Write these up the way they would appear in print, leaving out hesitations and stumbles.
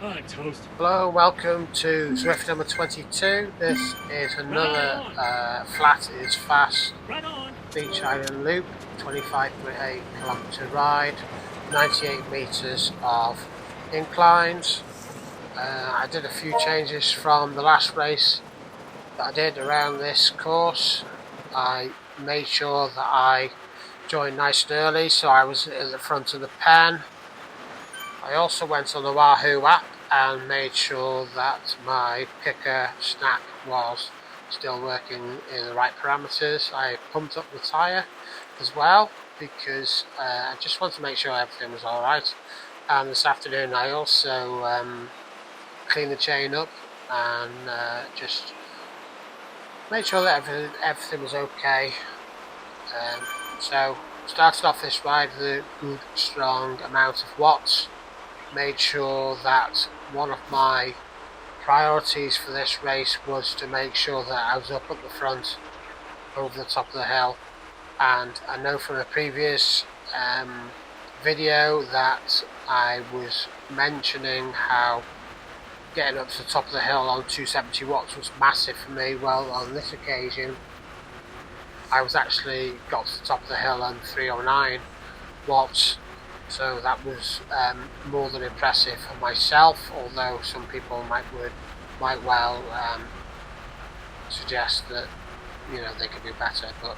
I'm toast. Hello, welcome to Zwift number 22. This is another flat is fast Right on. beach island loop, 25.8 kilometre ride, 98 metres of inclines. I did a few changes from the last race that I did around this course. I made sure that I joined nice and early, so I was at the front of the pen. I also went on the Wahoo app and made sure that my picker snack was still working in the right parameters. I pumped up the tyre as well because I just wanted to make sure everything was alright. And this afternoon I also cleaned the chain up and just made sure that everything was okay. So started off this ride with a good strong amount of watts. Made sure that one of my priorities for this race was to make sure that I was up at the front over the top of the hill. And I know from a previous video that I was mentioning how getting up to the top of the hill on 270 watts was massive for me. Well, on this occasion I was actually got to the top of the hill on 309 watts. So that was more than impressive for myself, although some people might well suggest that they could do better. But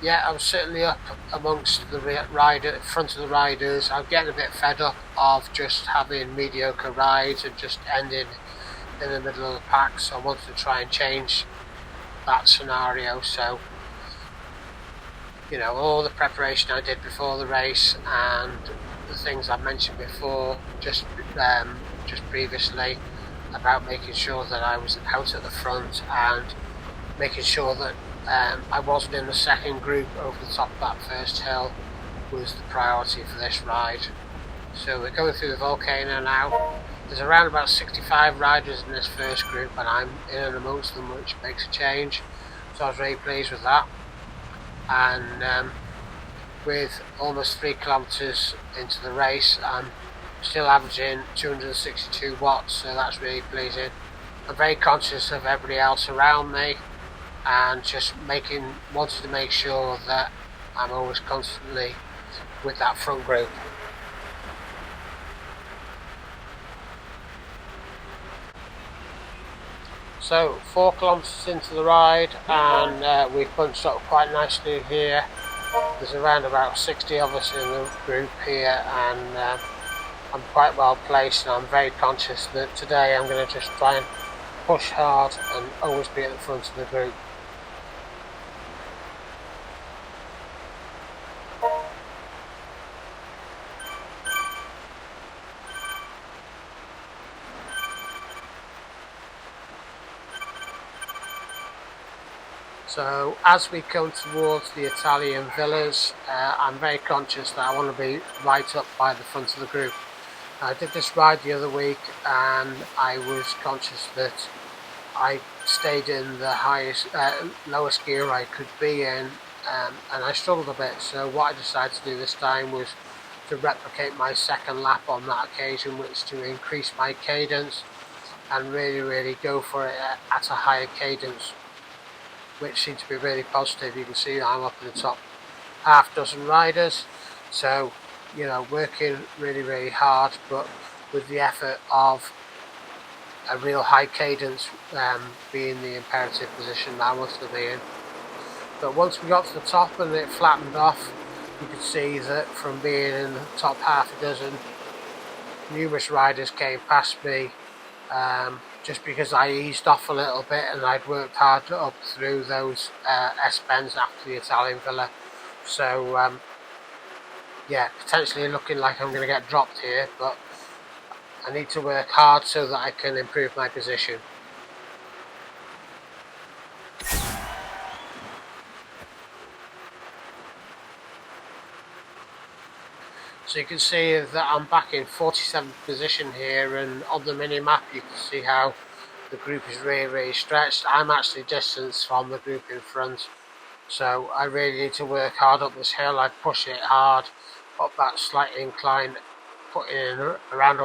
yeah, I was certainly up amongst the front of the riders. I'm getting a bit fed up of just having mediocre rides and just ending in the middle of the pack. So I wanted to try and change that scenario. So all the preparation I did before the race and the things I mentioned before just previously about making sure that I was out at the front and making sure that I wasn't in the second group over the top of that first hill was the priority for this ride. So we're going through the volcano now. There's around about 65 riders in this first group and I'm in and amongst them, which makes a change. So I was really pleased with that. And with almost 3 kilometers into the race, I'm still averaging 262 watts, so that's really pleasing. I'm very conscious of everybody else around me and just wanted to make sure that I'm always constantly with that front group. So 4 kilometers into the ride and we've bunched up quite nicely here. There's around about 60 of us in the group here and I'm quite well placed, and I'm very conscious that today I'm going to just try and push hard and always be at the front of the group. So as we come towards the Italian villas, I'm very conscious that I want to be right up by the front of the group. I did this ride the other week and I was conscious that I stayed in the lowest gear I could be in, and I struggled a bit. So what I decided to do this time was to replicate my second lap on that occasion, which to increase my cadence and really go for it at a higher cadence, which seemed to be really positive. You can see I'm up in the top half dozen riders, so working really hard, but with the effort of a real high cadence being the imperative position that I wanted to be in. But once we got to the top and it flattened off, you could see that from being in the top half a dozen, numerous riders came past me just because I eased off a little bit and I'd worked hard up through those S-bends after the Italian Villa. So yeah, potentially looking like I'm going to get dropped here, but I need to work hard so that I can improve my position. So you can see that I'm back in 47th position here, and on the mini map you can see how the group is really stretched. I'm actually distanced from the group in front, so I really need to work hard up this hill. I push it hard up that slight incline, putting in around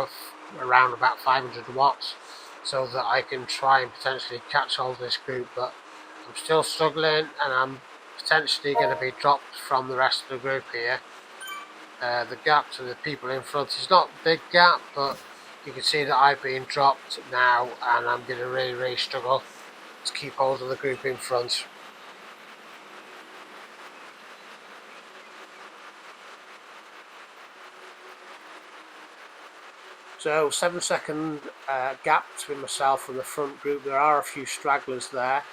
around about 500 watts so that I can try and potentially catch hold of this group, but I'm still struggling and I'm potentially going to be dropped from the rest of the group here. The gap to the people in front is not a big gap, but you can see that I've been dropped now and I'm going to really struggle to keep hold of the group in front. So 7-second gap between myself and the front group. There are a few stragglers there,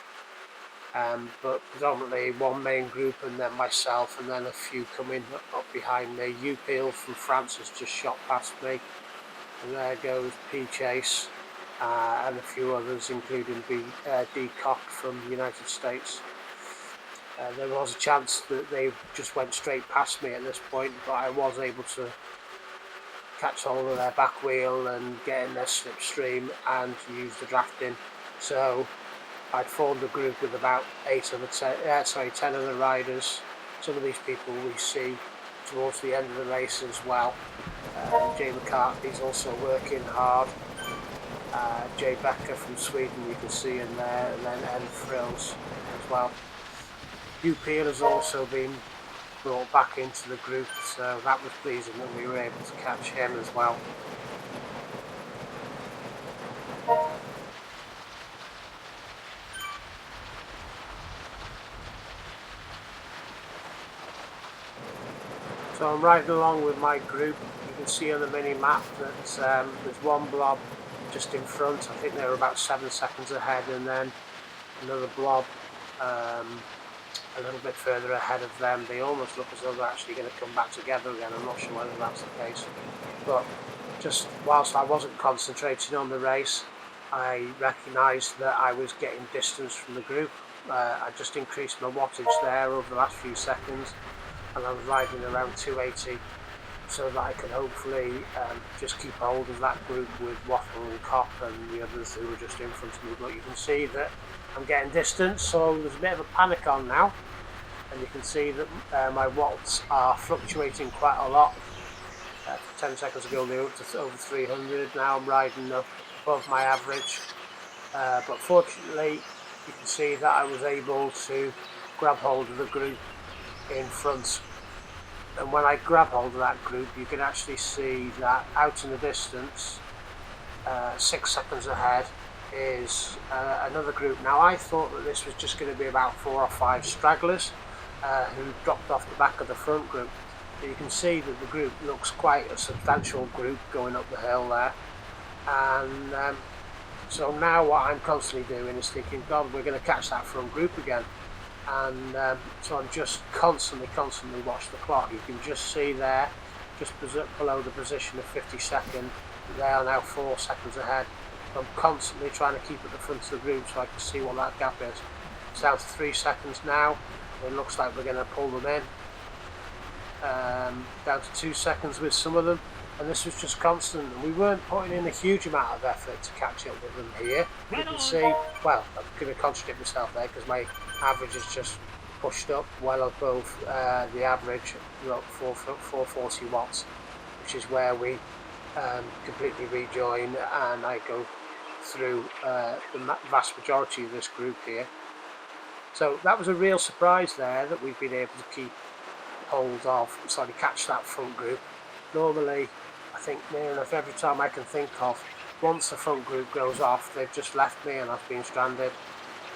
but predominantly one main group and then myself, and then a few coming up behind me. Upil from France has just shot past me, and there goes P Chase and a few others, including D Cock from the United States. There was a chance that they just went straight past me at this point, but I was able to catch hold of their back wheel and get in their slipstream and use the drafting. So I'd formed a group with about 10 of the riders. Some of these people we see towards the end of the race as well. Jay McCarthy's also working hard. Jay Becker from Sweden you can see in there, and then N Frills as well. Upil has also been brought back into the group, so that was pleasing that we were able to catch him as well. So I'm riding along with my group. You can see on the mini map that there's one blob just in front. I think they're about 7 seconds ahead, and then another blob a little bit further ahead of them. They almost look as though they're actually going to come back together again. I'm not sure whether that's the case, but just whilst I wasn't concentrating on the race, I recognised that I was getting distance from the group. I just increased my wattage there over the last few seconds, and I was riding around 280 so that I could hopefully just keep hold of that group with Waffle and Cop and the others who were just in front of me. But you can see that I'm getting distance, so there's a bit of a panic on now, and you can see that my watts are fluctuating quite a lot. 10 seconds ago they were up to over 300, now I'm riding up above my average, but fortunately you can see that I was able to grab hold of the group in front, and when I grab hold of that group you can actually see that out in the distance, 6 seconds ahead, is another group. Now I thought that this was just going to be about 4 or 5 stragglers who dropped off the back of the front group, but you can see that the group looks quite a substantial group going up the hill there, and so now what I'm constantly doing is thinking, God, we're going to catch that front group again. And so I'm just constantly watch the clock. You can just see there, just below the position of 52nd, they are now 4 seconds ahead. So I'm constantly trying to keep at the front of the group so I can see what that gap is. It's down to 3 seconds now. It looks like we're going to pull them in. Down to 2 seconds with some of them, and this was just constant, and we weren't putting in a huge amount of effort to catch up with them here. You can see, well, I'm going to contradict myself there because my average is just pushed up well above the average, about 440 watts, which is where we completely rejoin, and I go through the vast majority of this group here. So that was a real surprise there, that we've been able to keep hold of, catch that front group. Normally, I think near enough every time I can think of, once the front group goes off, they've just left me and I've been stranded.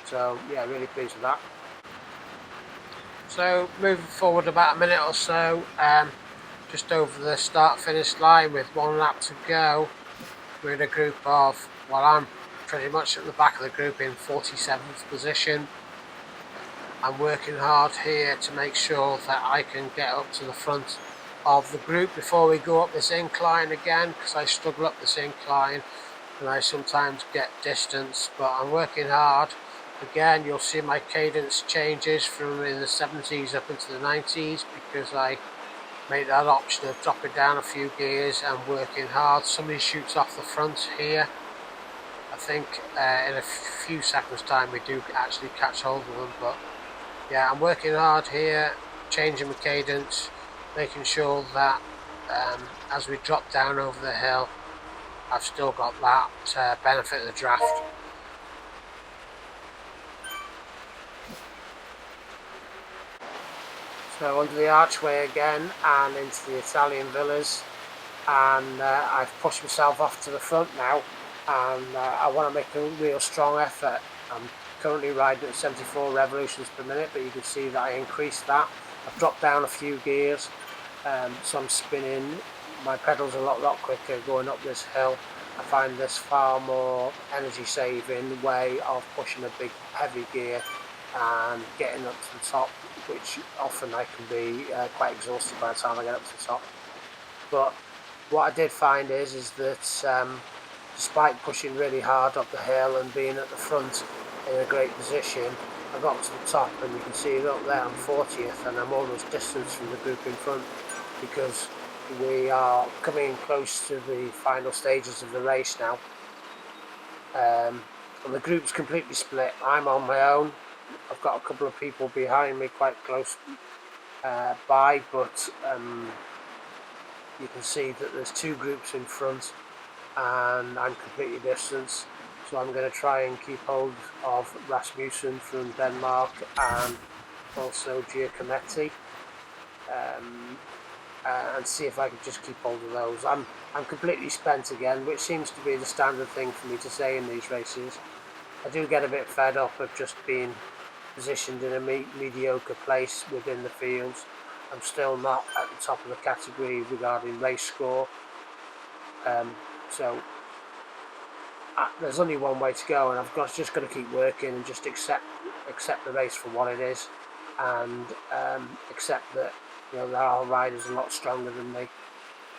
So yeah, really pleased with that. So moving forward about a minute or so, just over the start-finish line with 1 lap to go, we're in a group of, well, I'm pretty much at the back of the group in 47th position. I'm working hard here to make sure that I can get up to the front of the group before we go up this incline again, because I struggle up this incline and I sometimes get distance, but I'm working hard. Again, you'll see my cadence changes from in the 70s up into the 90s because I made that option of dropping down a few gears and working hard. Somebody shoots off the front here. I think in a few seconds time we do actually catch hold of them, but yeah, I'm working hard here, changing my cadence, making sure that as we drop down over the hill, I've still got that benefit of the draft. So under the archway again and into the Italian villas, and I've pushed myself off to the front now, and I want to make a real strong effort. I'm currently riding at 74 revolutions per minute, but you can see that I increased that. I've dropped down a few gears, so I'm spinning my pedals a lot quicker going up this hill. I find this far more energy saving way of pushing a big heavy gear and getting up to the top, which often I can be quite exhausted by the time I get up to the top. But what I did find is that despite pushing really hard up the hill and being at the front in a great position, I got to the top, and you can see it up there, I'm 40th, and I'm almost distanced from the group in front, because we are coming close to the final stages of the race now. And the group's completely split. I'm on my own. I've got a couple of people behind me quite close by, but you can see that there's two groups in front and I'm completely distanced. So I'm going to try and keep hold of Rasmussen from Denmark and also Giacometti, and see if I can just keep hold of those. I'm completely spent again, which seems to be the standard thing for me to say in these races. I do get a bit fed up of just being positioned in a mediocre place within the fields. I'm still not at the top of the category regarding race score, so there's only one way to go, and I've just got to keep working and just accept the race for what it is, and accept that there are riders a lot stronger than me.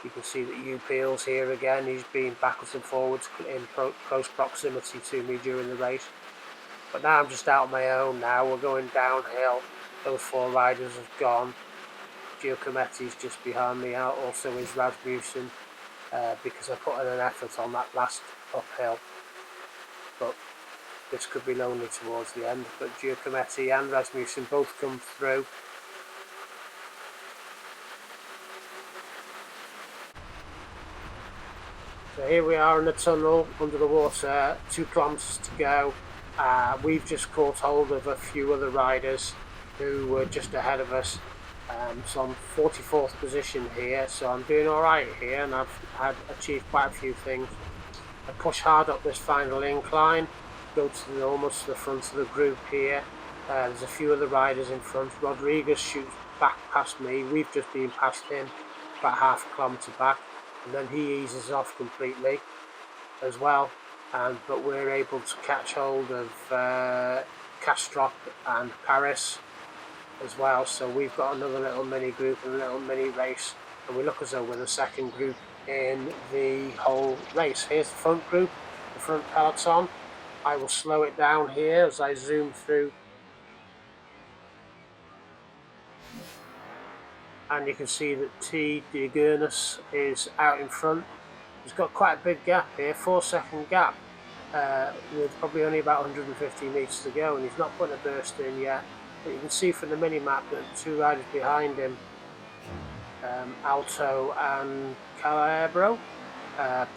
You can see that Peel's here again. He's been backwards and forwards in close proximity to me during the race. But now I'm just out on my own now. We're going downhill. Those four riders have gone. Giacometti's just behind me. Also is Rasmussen, because I put in an effort on that last uphill. But this could be lonely towards the end. But Giacometti and Rasmussen both come through. So here we are in the tunnel under the water, 2 kilometres to go. We've just caught hold of a few other riders who were just ahead of us. So I'm 44th position here, so I'm doing alright here, and I've achieved quite a few things. I push hard up this final incline, go to almost the front of the group here. There's a few other riders in front. Rodriguez shoots back past me. We've just been past him, about half a kilometre back, and then he eases off completely as well. But we're able to catch hold of Kastrop and Paris as well, so we've got another little mini group and a little mini race, and we look as though we're the second group in the whole race. Here's the front group, the front peloton. I will slow it down here as I zoom through, and you can see that T. Diagurnus is out in front. He's got quite a big gap here, 4-second gap, with probably only about 150 metres to go, and he's not putting a burst in yet. But you can see from the mini-map that the two riders behind him, Alto and Calabro,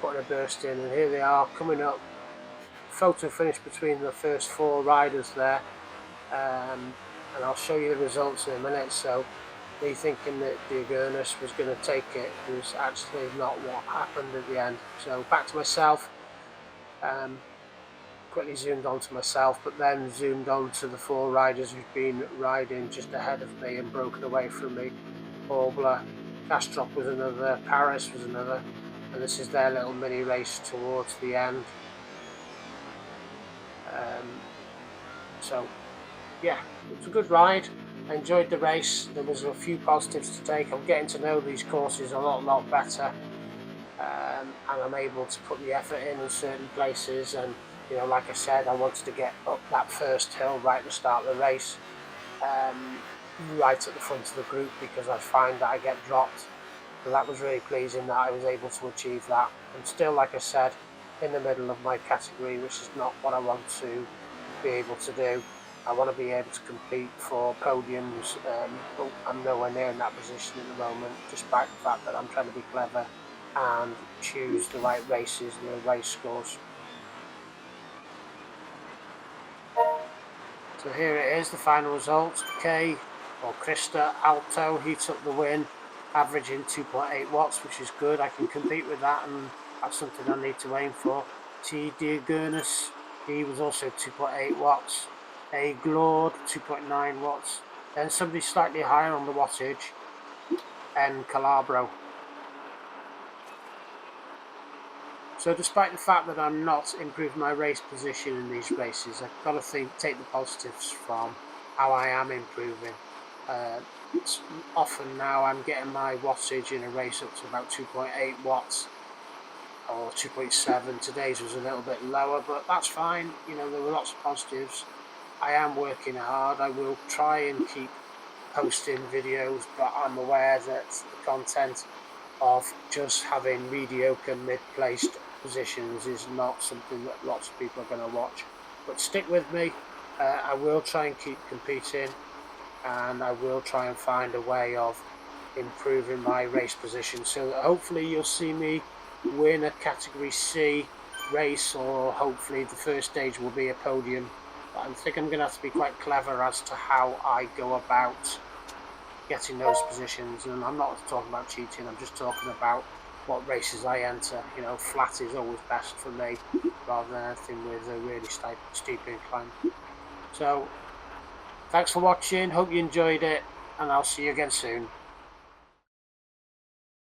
putting a burst in, and here they are coming up. Photo finish between the first 4 riders there, and I'll show you the results in a minute. So me thinking that Diagurnus was going to take it was actually not what happened at the end. So back to myself. Quickly zoomed on to myself, but then zoomed on to the 4 riders who've been riding just ahead of me and broken away from me. Orbler, Kastrop was another, Paris was another, and this is their little mini race towards the end. So yeah, it was a good ride. I enjoyed the race. There was a few positives to take. I'm getting to know these courses a lot better, and I'm able to put the effort in certain places. And like I said, I wanted to get up that first hill right at the start of the race, right at the front of the group, because I find that I get dropped. So that was really pleasing that I was able to achieve that. I'm still, like I said, in the middle of my category, which is not what I want to be able to do. I want to be able to compete for podiums, but I'm nowhere near in that position at the moment, despite the fact that I'm trying to be clever and choose the right races and the race scores. So here it is, the final result. K, or Krista Alto, he took the win, averaging 2.8 watts, which is good. I can compete with that, and that's something I need to aim for. T. Diagurnus, he was also 2.8 watts. A. Glord, 2.9 watts. Then somebody slightly higher on the wattage, N. Calabro. So despite the fact that I'm not improving my race position in these races, I've got to take the positives from how I am improving. Often now I'm getting my wattage in a race up to about 2.8 watts or 2.7. Today's was a little bit lower, but that's fine. You know, there were lots of positives. I am working hard. I will try and keep posting videos, but I'm aware that the content of just having mediocre mid-placed positions is not something that lots of people are going to watch. But stick with me. I will try and keep competing, and I will try and find a way of improving my race position so that hopefully you'll see me win a category C race, or hopefully the first stage will be a podium. But I think I'm going to have to be quite clever as to how I go about getting those positions, and I'm not talking about cheating, I'm just talking about what races I enter. You know, flat is always best for me rather than anything with a really steep incline. So thanks for watching, hope you enjoyed it, and I'll see you again soon.